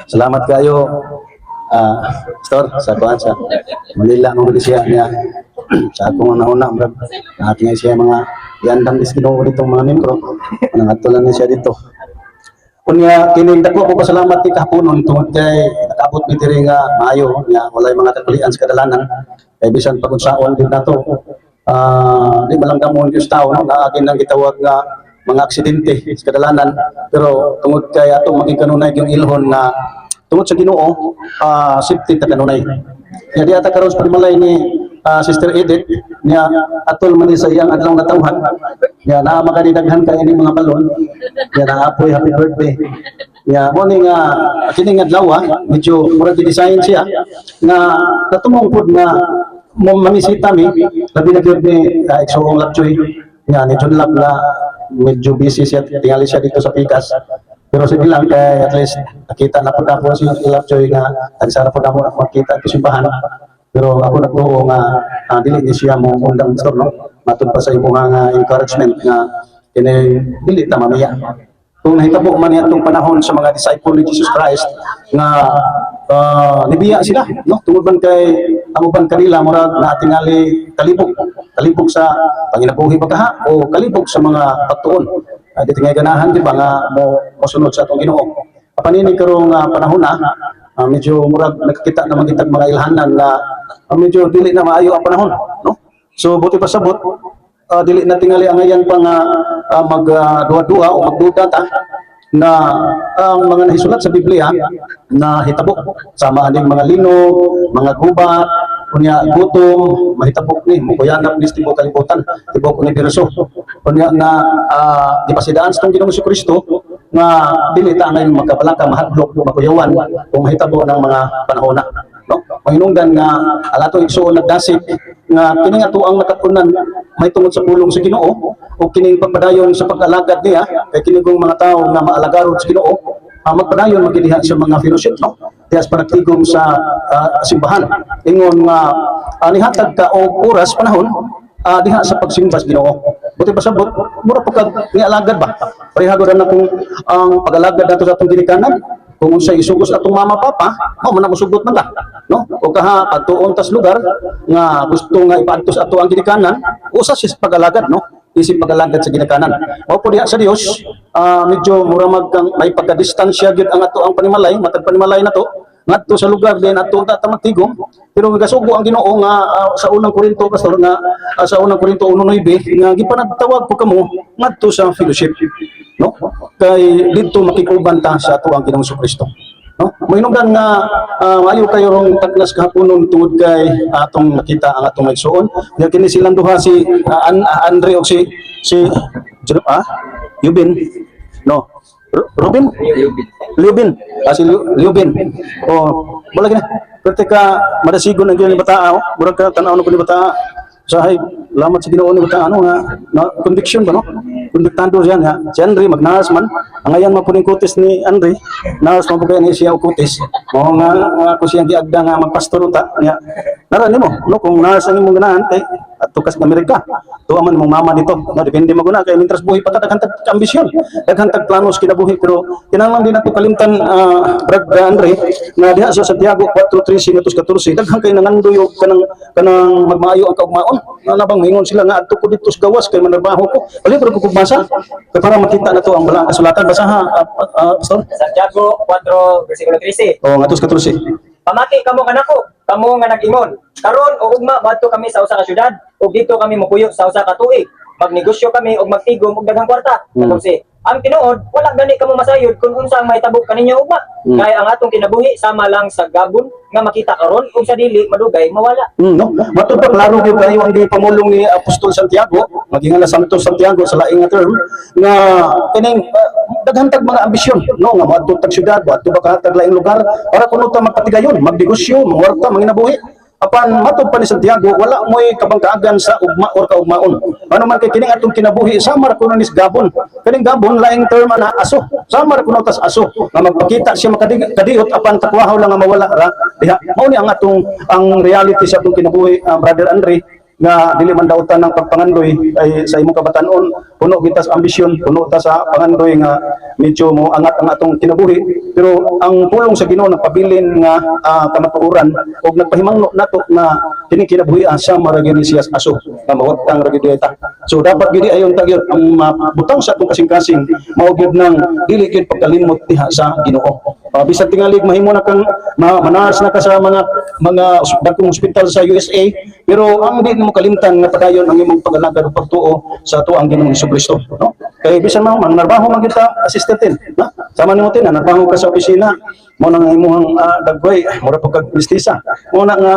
Salamat kayo. Pastor, sa kuan sa Manila mo siya niya sa akong nauna brad. Ating siya mga yandang Ginoo dito mga membro. Nangatulan ni siya dito. Kunya kining dako ko pasalamat ti kahaponon tungod kay nakaabot mi diri nga maayo nya walay mga kakulian sa kadalanan. Kay bisan pagudsaon din nato. Di malanggamon yung tao no na akin nang gitawag nga mga aksidente sa kadalanan pero tungod kay atong maging kanunay yung ilhon na tungod sa Ginoo, safety ta kanunay. Kaya di ata karon sa panimalay ni Sister Edith niya atol man sa iyang adlaw nga tawhan. Niya na magadidaghan kay ini mga balon. Niya na apoy happy birthday. Niya mo ni nga kini nga adlaw medyo murag design siya nga natumong pud nga mamisita mi labi na gyud ni Exoong Lapchoy. Niya ni John Lap na medyo busy siya tingali siya dito sa Pikas. Pero sige lang kay at least nakita na po na po si Lapchoy nga nagsara po na po makita at simbahan. Pero ako na po nga dili ni siya mo undang pastor no. Matud pa sa imong nga encouragement nga kini dili ta mamaya. Kung nahitabo man atong panahon sa mga disciple ni Jesus Christ nga nibiya sila no tungod man kay ang uban kanila murag natingali kalibog sa panginabuhi pagkaha o kalibog sa mga pagtuon. Di tingay ganahan di ba nga mo mosunod sa atong Ginoo. Panini karong panahon na medyo murag nakakita na magitag mga ilhanan na medyo dili na maayo ang panahon no. So buti pa sabot dili na tingali ang ayan pa nga magduwa-duwa o magduda ta na ang mga nahisulat sa Biblia na hitabo sama aning mga lino, mga gubat, kunya gutom, mahitabok ni mukuyanap ni tibok kalibutan, tibok ni Berso. Kunya na di pasidaan sa Ginoong Kristo nga dili ta ngayon magkabalaka mahadlok makuyawan kung mahitabo ng mga panahon na no mahinungdan nga alato igsuon nagdasig nga kini nga tuang nakapunan may tungod sa pulong sa Ginoo o kining pagpadayon sa pag-alagad niya kay kini kong mga tawo nga maalagarod sa Ginoo magpadayon magdiha sa mga fellowship no dias panagtigom sa simbahan ingon nga nihatag ka og oras panahon diha sa pagsimba sa Ginoo. Buti pa sabot mura pa kag nialagad ba parehagod na kung ang pag-alagad nato sa atong ginikanan kung unsay isugos atong mama papa mao man mosugot man la no o kaha pagtuon tas lugar nga gusto nga ipaadto sa ato ang ginikanan usa sa pag-alagad no isip pag-alagad sa ginikanan mao po diha sa Dios medyo mura may pagka-distansya gyud ang ato ang panimalay matag panimalay nato ngadto sa lugar din ato ta matigom pero gasugo ang Ginoo nga sa unang Korinto pastor nga sa unang Korinto 1:9 nga gipanagtawag ko kamo ngadto sa fellowship no kay didto makikuban ta sa ato ang Ginoong Kristo no moinungdan nga maayo kayo rong taklas kahaponon tungod kay atong makita ang atong maigsuon nga kini silang duha si Andre o si Yubin no Ruben Liubin si Liubin wala gina perti ka madasigon ang gini bataa murag ka tanaw no kini bataa sahay lamat sa Ginoo ni bataa ano nga conviction ba no kondiktado siya nga si Andre magnaas man ang ayan mapuning kutis ni Andre naas mapugay ni siya og kutis mao nga ako siya giagda nga magpastor ta nya nara nimo no kung naas ang imong ganahan kay ato kas Amerika tuwa man mong mama dito no depende mo guna kay mintras buhi pa daghan tag ambisyon daghan tag planos kinabuhi pero kinahanglan din nato kalimtan Brad Andre na diha sa Santiago 4:13-14 daghan kay nangandoy og kanang magmaayo ang kaugmaon nabang mingon sila nga adto ko dito sa gawas kay manarbaho ko ali pero ko basa kay para makita nato ang balang kasulatan basaha pastor Santiago 4:13 ngatos 14 pamati kamo kanako kamo nga nag-ingon karon og ugma badto kami sa usa ka syudad ug dito kami mopuyo sa usa ka tuig magnegosyo kami og magtigom og daghang kwarta kasi ang tinuod wala gani kamo masayod kung unsa ang mahitabo kaninyo ugma kay ang atong kinabuhi sama lang sa gabon nga makita karon ug sa dili madugay mawala no matud pa klaro gyud kayo ang pamulong ni Apostol Santiago maging ala Santo Santiago sa laing nga term nga kining daghan tag mga ambisyon no nga moadto tag syudad moadto ba tag laing lugar para kuno ta magpatigayon magnegosyo mangwarta manginabuhi apan matud pa ni Santiago wala moy kabangkaagan sa ugma or kaugmaon ano man kay kining atong kinabuhi sama ra kuno nis gabon kining gabon laing term na aso sama ra kuno tas aso nga magpakita siya makadiyot apan takwahaw lang nga mawala ra diha mao ni ang atong ang reality sa atong kinabuhi brother Andre nga dili man dautan ng pagpangandoy ay sa imong kabatanon puno kita sa ambisyon, puno ta sa pangandoy nga medyo mo angat ang atong kinabuhi, pero ang pulong sa Ginoo nagpabilin nga kamatuoran ug nagpahimangno nato na kini kinabuhi sa maragi ni siyas aso nga mawagtang ragi dieta. So dapat gidi ayon tagyod ang mabutang sa atong kasing-kasing mao gyud nang dili gyud pagkalimot diha sa Ginoo. Bisan tingali mahimo na kang manaas na ka sa mga dagkong ospital sa USA, pero ang di mo kalimtan nga padayon ang imong pag-alagad ug pagtuo sa ato ang Ginoong Hesukristo, no? Kay bisan man manarbaho man kita assistant, na sama nimo tin nanarbaho ka sa opisina mo nang imong dagway mura pagka mistisa mo na nga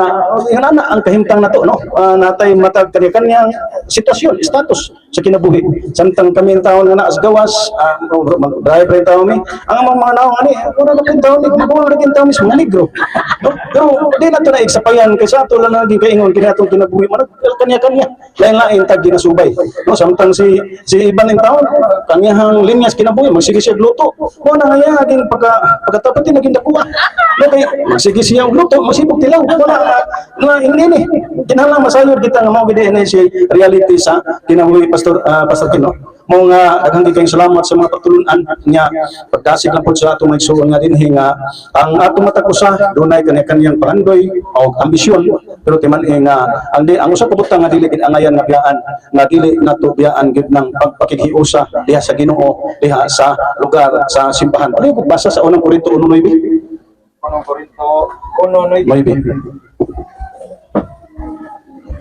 ana ang kahimtang nato, no? Natay matag kanya-kanyang sitwasyon, status sa kinabuhi. Samtang kami ang taon nga naa sa gawas, driver ang taon mi ang mga naong ani puro na taon mi magawa ra kin taon mismo negro, no? Pero di na to na iksapayan kay sa ato lang naging kaingon kini atong kinabuhi man kanya-kanya lain-lain tag ginasubay, no? Samtang si iban ang taon kanyahang linyas kinabuhi magsige siya luto mo na nga din pagkatapos din naging dakuha, no? Kay magsige siya og luto masibog tilaw wala na ini kinahanglan masayod kita nga mao gid ni si reality sa kinabuhi Pastor Kino. Mo nga daghang kayong salamat sa mga pagtulunan niya pagdasig lang po sa atong magsuon nga dinhi nga ang atong matag usa dunay kanya-kanyang pangandoy o ambisyon, pero timan nga ang usa ka butang nga dili gid angayan nga biyaan nga dili nato biyaan gid ng pagpakikiusa diha sa Ginoo diha sa lugar sa simbahan. Ano ko basa sa unang Korinto 1:9? Unang Korinto 1:9.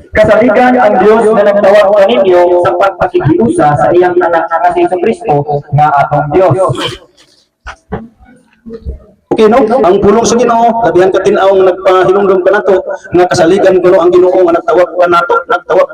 Kasaligan ang Diyos na nagtawag kaninyo sa pagpakikiusa sa iyang anak nga si Kristo nga atong Diyos. Okay, no? Ang pulong sa Ginoo, labihan ka tinaw nga nagpahinumdum ka nato nga kasaligan kuno ang Ginoo nga nagtawag ka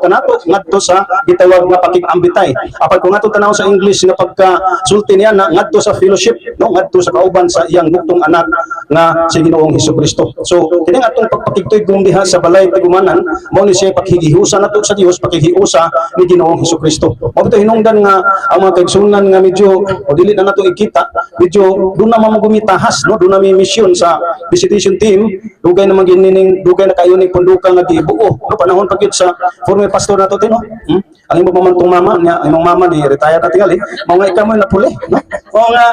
nato ngadto sa gitawag nga pakig-ambitay. Apan kung nato tanaw sa English nga pagkasulti niya na ngadto sa fellowship, no? Ngadto sa kauban sa iyang bugtong anak nga si Ginoong Hesukristo. So kini nga atong pagpakigtuygon diha sa balay tigumanan mao ni siya paghigihusa nato sa Dios, paghigihusa ni Ginoong Hesukristo. Mao to hinungdan nga ang mga kaigsunan nga medyo o dili na nato ikita, medyo do na mamagumitahas, no? Do na may mission sa visitation team, dugay naman ginining dugay na kayo ning pundukan nga gibuo, no? Panahon pagit sa former pastor nato tino. Ang imong mamantong mama niya, ang imong mama ni retired na tingali, mao nga ikaw man napuli, no? O nga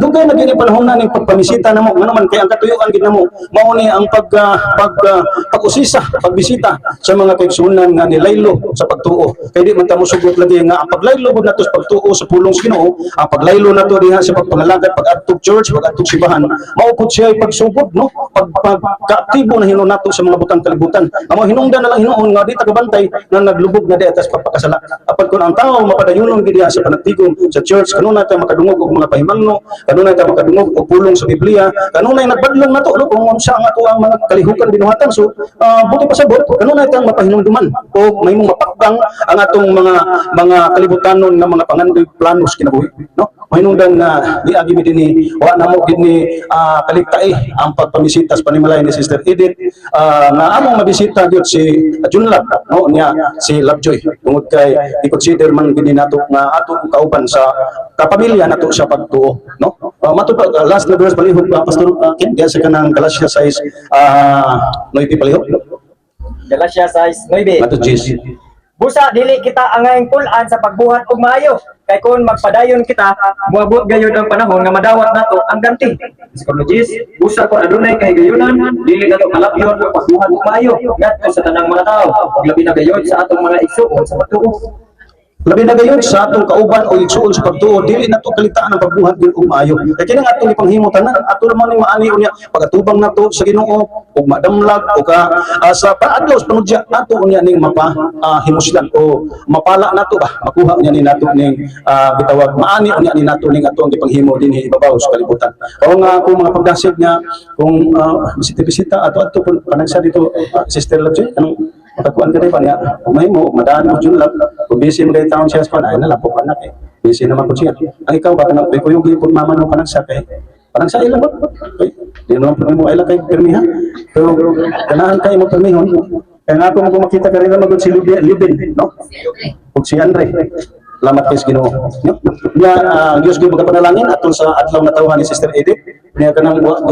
dugay na gini panahon na ning pagpamisita namo, ngano man kay ang katuyuan gid namo mao ni ang pag-usisa, pagbisita sa mga kaigsunan nga nilaylo sa pagtuo. Kay di man ta mosugot lagi nga ang paglaylo gud nato sa pagtuo sa pulong sa Ginoo, ang paglaylo nato diha sa pagpangalagad, pag-adtog church, pag-adtog simbahan, mao pud siya pagsugod, no? Pagka-aktibo na hinuon nato sa mga butang kalibutan. Amo hinungdan na lang hinuon nga di tagabantay na naglubog na di atas pagpakasala. Apan kun ang tao mapadayonon gid diha sa panagtigom sa church, kanunay ta makadungog og mga pahimangno, kanunay ta makadungog og pulong sa Biblia, kanunay nagbadlong nato, no? Kung unsa ang ato ang mga kalihukan binuhatan. So buti pasabot kanunay tang mapahinumduman o may mong mapakbang ang atong mga kalibutanon nga mga pangandoy planos kinabuhi, no? Mahinungdan na di agi mi dinhi wa namo gid ni kaligtae ang pagpamisitas panimalay ni Sister Edith nga among mabisita gyud si Junlab, no? Niya si Lovejoy tungod kay i-consider man gid nato nga ato kauban sa kapamilya nato sa pagtuo, no? Matupag last na verse palihog Pastor Ken diya sa kanang Galatia 6 9 palihog Galatia 6:9. ato Jesus. Busa dili kita angayng pulan sa pagbuhat og maayo, kay kun magpadayon kita moabot gayud ang panahon nga madawat nato ang ganti. Psikologist, busa ko adunay kay gayunan, dili nato kalapyon ang pagbuhat og maayo ngadto sa tanang mga tawo, ug labi na gayud sa atong mga igsuon sa pagtuo. Labi na gayon sa atong kauban o igsuon sa pagtuo, dili nato kalitaan ang pagbuhat gyud og maayo. Kay kini nga atong ipanghimo tanan, ato naman ning maani unya pagatubang nato sa Ginoo ug madamlag o sa paadlaw sa panudya ato unya ning himusdan o mapala nato ba makuha unya ni nato ning bitawag maani unya ni nato ning ato ang ipanghimo dinhi ibabaw sa kalibutan. O nga kung mga pagdasig niya kung bisita ato panagsa dito Sister Lovejoy, anong makakuan ka rin pa niya, umay mo, madaan mo dyan lang, kung busy mo kayo taon siya sa panay, nalapok ka na eh, busy naman po siya. Ang ikaw, baka na, kung yung gipon mama ng panagsak eh, panagsak ilang ba? Di naman po mo, ilang kayo permihan. Pero, ganahan kayo mo permihon. Kaya nga kung makita ka rin naman si Libin, no? O si Andre. Salamat kayo sa Ginoo. Ang Diyos ko magkapanalangin atong sa adlaw na tawhan ni Sister Edith. Niya ka nang wag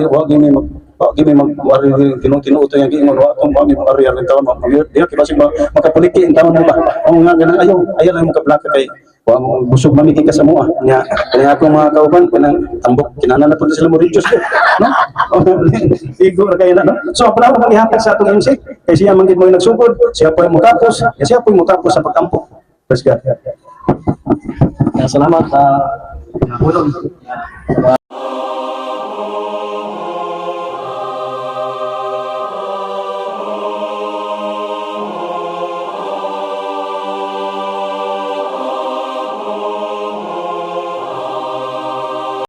gimi mag-ari tinuto yang giingon wa tong mami ari ang taon di ka basig makapuliki ang taon mo ba o nga ganang ayaw lang makablaka kay wa mo busog mamiki ka sa mua nya kaya ako mga kauban kanang tambok kinahanglan na pud sila mo reduce no igo ra kay na no so pala mo ihatag sa atong MC kay siya man gid mo nagsugod siya po mo tapos siya po mo tapos sa pagtampo praise God. Salamat sa tulong.